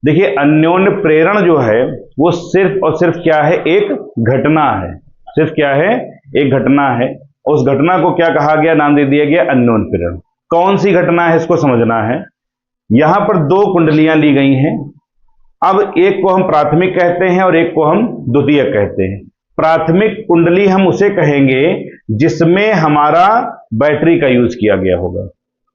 देखिए अन्योन्य प्रेरण जो है वो सिर्फ और सिर्फ क्या है, एक घटना है। सिर्फ क्या है, एक घटना है। उस घटना को क्या कहा गया, नाम दे दिया गया अन्योन्य प्रेरण। कौन सी घटना है इसको समझना है। यहां पर दो कुंडलियां ली गई हैं। अब एक को हम प्राथमिक कहते हैं और एक को हम द्वितीयक कहते हैं। प्राथमिक कुंडली हम उसे कहेंगे जिसमें हमारा बैटरी का यूज किया गया होगा,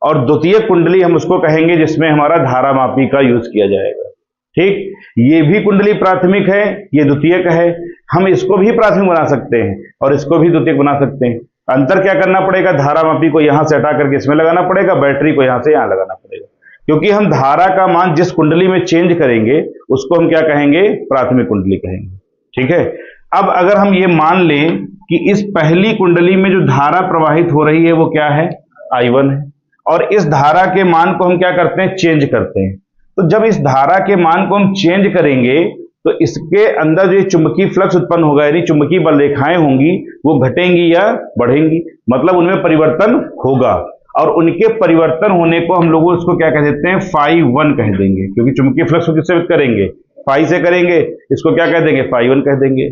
और द्वितीयक कुंडली हम उसको कहेंगे जिसमें हमारा धारामापी का यूज किया जाएगा। ठीक, ये भी कुंडली प्राथमिक है, ये द्वितीयक है। हम इसको भी प्राथमिक बना सकते हैं और इसको भी द्वितीयक बना सकते हैं। अंतर क्या करना पड़ेगा, धारामापी को यहां से हटा करके इसमें लगाना पड़ेगा, बैटरी को यहां से यहां लगाना पड़ेगा, क्योंकि हम धारा का मान जिस कुंडली में चेंज करेंगे उसको हम क्या कहेंगे, प्राथमिक कुंडली कहेंगे। ठीक है। अब अगर हम ये मान लें कि इस पहली कुंडली में जो धारा प्रवाहित हो रही है वो क्या है, I1 है, और इस धारा के मान को हम क्या करते हैं, चेंज करते हैं। तो जब इस धारा के मान को हम चेंज करेंगे तो इसके अंदर जो चुंबकीय फ्लक्स उत्पन्न होगा, यानी चुंबकीय बल रेखाएं होंगी, वो घटेंगी या बढ़ेंगी, मतलब उनमें परिवर्तन होगा। और उनके परिवर्तन होने को हम लोग इसको क्या कह देते हैं, φ1 कह देंगे, क्योंकि चुंबकीय फ्लक्स को किससे करेंगे, फाई से करेंगे, इसको क्या कह देंगे, φ1 कह देंगे।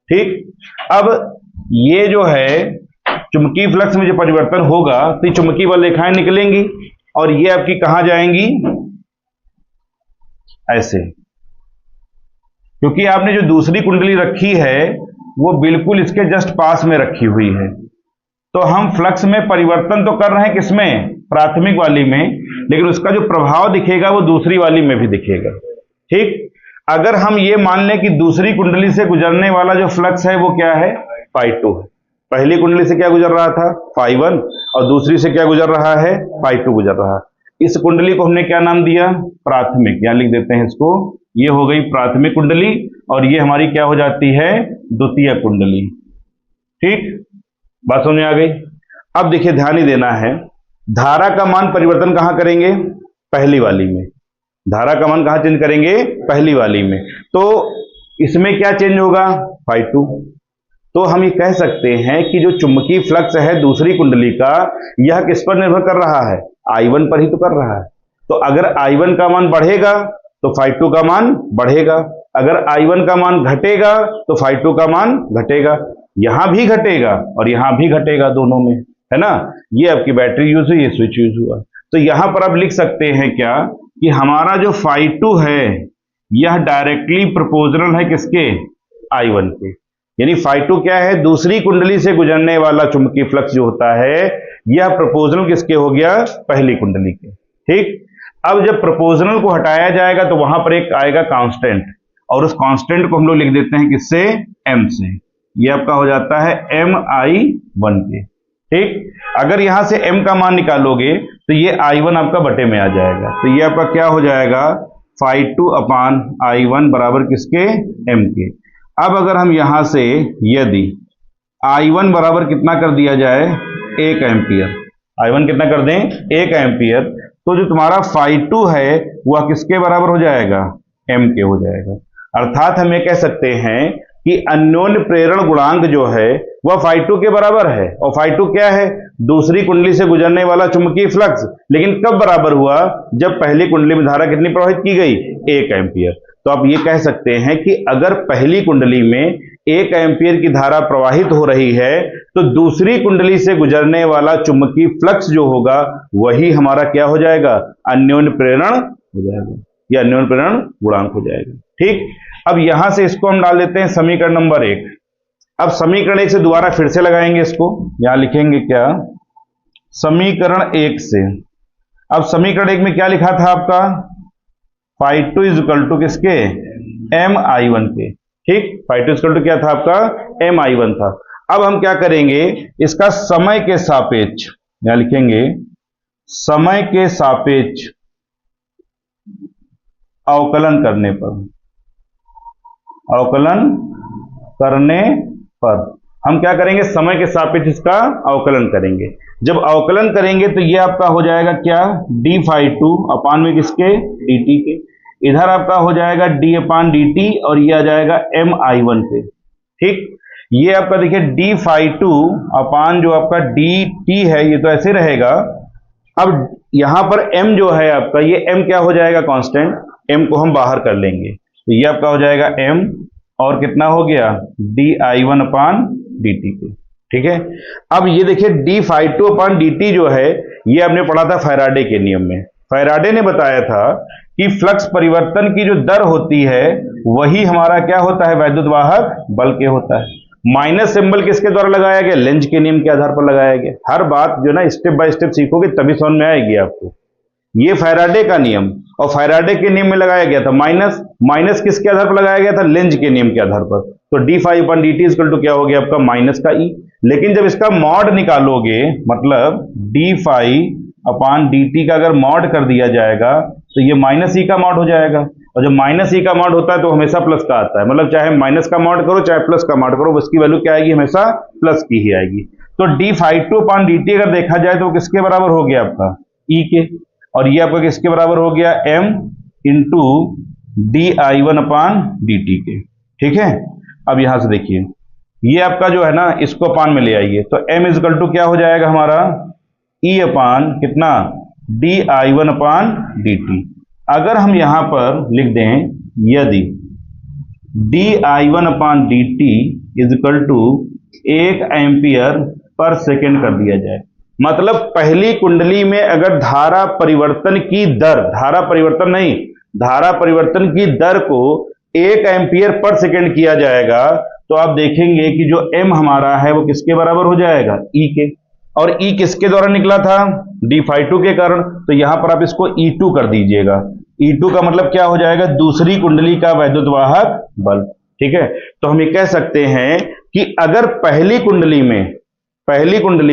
ठीक, अब ये जो है चुंबकीय फ्लक्स में जो परिवर्तन होगा तो चुंबकीय बल रेखाएं निकलेंगी और ये आपकी कहां जाएंगी, ऐसे, क्योंकि आपने जो दूसरी कुंडली रखी है वो बिल्कुल इसके जस्ट पास में रखी हुई है। तो हम फ्लक्स में परिवर्तन तो कर रहे हैं किसमें, प्राथमिक वाली में, लेकिन उसका जो प्रभाव दिखेगा वो दूसरी वाली में भी दिखेगा। ठीक, अगर हम ये मान लें कि दूसरी कुंडली से गुजरने वाला जो फ्लक्स है वो क्या है, φ2 है। पहली कुंडली से क्या गुजर रहा था, φ1, और दूसरी से क्या गुजर रहा है, φ2 गुजर रहा है। इस कुंडली को हमने क्या नाम दिया, प्राथमिक, यहां लिख देते हैं इसको, ये हो गई प्राथमिक कुंडली और ये हमारी क्या हो जाती है, द्वितीय कुंडली। ठीक, बात समझ में आ गई। अब देखिए ध्यान ही देना है, धारा का मान परिवर्तन कहां करेंगे, पहली वाली में। धारा का मान कहां चेंज करेंगे, पहली वाली में। तो इसमें क्या चेंज होगा, φ2। तो हम ये कह सकते हैं कि जो चुंबकीय फ्लक्स है दूसरी कुंडली का, यह किस पर निर्भर कर रहा है, I1 पर ही तो कर रहा है। तो अगर I1 का मान बढ़ेगा तो φ2 का मान बढ़ेगा, अगर I1 का मान घटेगा तो φ2 का मान घटेगा। यहां भी घटेगा और यहां भी घटेगा, दोनों में, है ना। ये आपकी बैटरी यूज हुई, ये स्विच यूज हुआ। तो यहां पर आप लिख सकते हैं क्या कि हमारा जो φ2 है यह डायरेक्टली प्रोपोर्शनल है किसके, I1 के। यानी φ2 क्या है, दूसरी कुंडली से गुजरने वाला चुंबकीय फ्लक्स जो होता है यह प्रोपोर्शनल किसके हो गया, पहली कुंडली के। ठीक, अब जब प्रोपोर्शनल को हटाया जाएगा तो वहां पर एक आएगा कांस्टेंट, और उस कांस्टेंट को हम लोग लिख देते हैं किससे, m से। ये आपका हो जाता है mi1 के। ठीक, अगर यहां से m का मान निकालोगे तो ये I1 आपका बटे में आ जाएगा। तो ये आपका क्या हो जाएगा, φ2 अपान I1 बराबर किसके, m के। अब अगर हम यहां से यदि I1 बराबर कितना कर दिया जाए, 1 एम्पियर, I1 कितना कर दें, 1 एम्पियर, तो जो तुम्हारा φ2 है वह किसके बराबर हो जाएगा, m के हो जाएगा। अर्थात हम ये कह सकते हैं कि अन्योन्य प्रेरण गुणांक जो है वह φ2 के बराबर है। और φ2 क्या है, दूसरी कुंडली से गुजरने वाला चुंबकीय फ्लक्स, लेकिन कब बराबर हुआ, जब पहली कुंडली में धारा कितनी प्रवाहित की गई, 1 एम्पियर। तो आप ये कह सकते हैं कि अगर पहली कुंडली में 1 एम्पियर की धारा प्रवाहित हो रही है तो दूसरी कुंडली से गुजरने वाला चुंबकीय फ्लक्स जो होगा वही हमारा क्या हो जाएगा, अन्योन्य प्रेरण हो जाएगा, या अन्योन्य प्रेरण गुणांक हो जाएगा। ठीक, अब यहां से इसको हम डाल देते हैं समीकरण नंबर 1। अब समीकरण 1 से दोबारा फिर से लगाएंगे इसको, यहां लिखेंगे क्या, समीकरण 1 से। अब समीकरण 1 में क्या लिखा था आपका, φ2 इज इक्वल टू किसके, mi1 के। ठीक, φ2 इज इक्वल टू क्या था आपका, mi1 था। अब हम क्या करेंगे, इसका समय के सापेक्ष, यहां लिखेंगे समय के सापेक्ष अवकलन करने पर, अवकलन करने पर हम क्या करेंगे, समय के सापेक्ष इसका अवकलन करेंगे। जब अवकलन करेंगे तो ये आपका हो जाएगा क्या, d∅2 अपान में किसके, dt के। इधर आपका हो जाएगा d अपान dt और ये आ जाएगा mi1 के। ठीक, ये आपका देखिए d∅2 अपान जो आपका dt है ये तो ऐसे रहेगा। अब यहां पर m जो है आपका, ये m क्या हो जाएगा, कांस्टेंट, m को हम बाहर कर लेंगे, तो ये आपका हो जाएगा m, और कितना हो गया di1 अपान dt के। ठीक है, अब ये देखिए d∅2 अपान dt जो है, ये आपने पढ़ा था फैराडे के नियम में। फैराडे ने बताया था कि फ्लक्स परिवर्तन की जो दर होती है वही हमारा क्या होता है, वैद्युत वाहक बल के होता है। माइनस सिंबल किसके द्वारा लगाया गया, लेंज के नियम के आधार पर लगाया गया। हर बात जो ना स्टेप बाय स्टेप सीखोगे तभी समझ में आएगी आपको। ये फैराडे का नियम, और फैराडे के नियम में लगाया गया था माइनस, माइनस किसके आधार पर लगाया गया था, लेंज के नियम के आधार पर। तो d∅ अपन dt इक्वल टू क्या हो गया आपका, माइनस का e। लेकिन जब इसका मॉड निकालोगे, मतलब d∅ अपान dt का अगर मॉड कर दिया जाएगा तो ये माइनस e का मॉड हो जाएगा, और जब माइनस e का मॉड होता है तो हमेशा प्लस का आता है। मतलब चाहे माइनस का मॉड करो चाहे प्लस का मॉड करो, उसकी वैल्यू क्या आएगी, हमेशा प्लस की ही आएगी। तो d∅2 अपान dt अगर देखा जाए तो किसके बराबर हो गया आपका, e के, और ये आपका किसके बराबर हो गया, m इंटू di1 अपान dt के। ठीक है, अब यहां से देखिए ये आपका जो है ना, इसको अपान में ले आइए, तो m इजकल टू क्या हो जाएगा हमारा, e अपान कितना, di1 अपान dt। अगर हम यहां पर लिख दें, यदि di1 अपान dt इजकल टू 1 एम्पियर पर सेकेंड कर दिया जाए, मतलब पहली कुंडली में अगर धारा परिवर्तन की दर, धारा परिवर्तन नहीं, धारा परिवर्तन की दर को 1 एम्पियर पर सेकेंड किया जाएगा, तो आप देखेंगे कि जो m हमारा है वो किसके बराबर हो जाएगा, e के। और e किसके द्वारा निकला था, d∅2 के कारण, तो यहां पर आप इसको E2 कर दीजिएगा। E2 का मतलब क्या हो जाएगा, दूसरी कुंडली का वैद्युत वाहक बल। ठीक है, तो हम ये कह सकते हैं कि अगर पहली कुंडली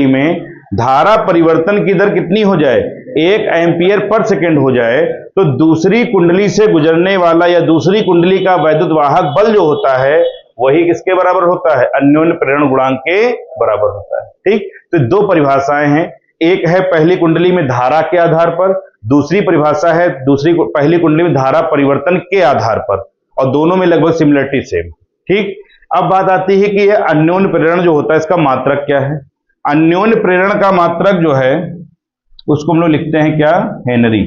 में धारा परिवर्तन की दर कितनी हो जाए, 1 एम्पियर पर सेकेंड हो जाए, तो दूसरी कुंडली से गुजरने वाला या दूसरी कुंडली का वैद्युत वाहक बल जो होता है वही किसके बराबर होता है, अन्योन्य प्रेरण गुणांक के बराबर होता है। ठीक, तो दो परिभाषाएं हैं, एक है पहली कुंडली में धारा के आधार पर, दूसरी परिभाषा है पहली कुंडली में धारा परिवर्तन के आधार पर, और दोनों में लगभग सिमिलरिटी सेम। ठीक, अब बात आती है कि यह अन्योन्य प्रेरण जो होता है इसका मात्रक क्या है। अन्योन्य प्रेरण का मात्रक जो है उसको हम लोग लिखते हैं क्या, हेनरी।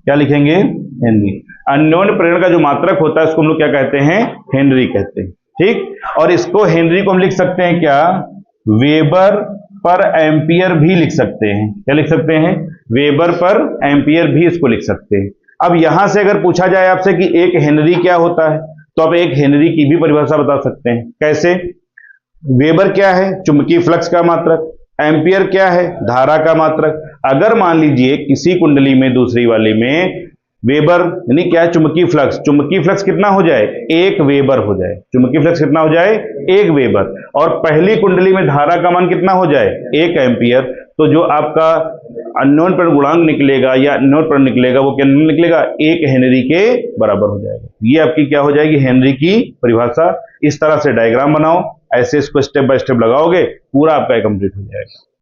क्या लिखेंगे, हेनरी। अन्योन्य प्रेरण का जो मात्रक होता है उसको हम लोग क्या कहते हैं, हेनरी कहते हैं। ठीक, और इसको हेनरी को हम लिख सकते हैं क्या, वेबर पर एम्पियर भी लिख सकते हैं। क्या लिख सकते हैं, वेबर पर एम्पियर भी इसको लिख सकते हैं। अब यहां से अगर पूछा जाए आपसे कि एक हेनरी क्या होता है, तो आप एक हेनरी की भी परिभाषा बता सकते हैं। कैसे, वेबर क्या है, चुंबकीय फ्लक्स का मात्रक, एम्पियर क्या है, धारा का मात्रक। अगर मान लीजिए किसी कुंडली में दूसरी वाली में वेबर यानी क्या है, चुंबकीय फ्लक्स कितना हो जाए, 1 वेबर हो जाए। चुंबकीय फ्लक्स कितना हो जाए, 1 वेबर, और पहली कुंडली में धारा का मान कितना हो जाए, 1 एम्पियर, तो जो आपका अन्योन्य प्रेरण गुणांक निकलेगा या अन्योन्य प्रेरण निकलेगा वो क्या निकलेगा, 1 हेनरी के बराबर हो जाएगा। ये आपकी क्या हो जाएगी, हेनरी की परिभाषा। इस तरह से डायग्राम बनाओ, ऐसे इसको स्टेप बाय स्टेप लगाओगे, पूरा आपका कंप्लीट हो जाएगा।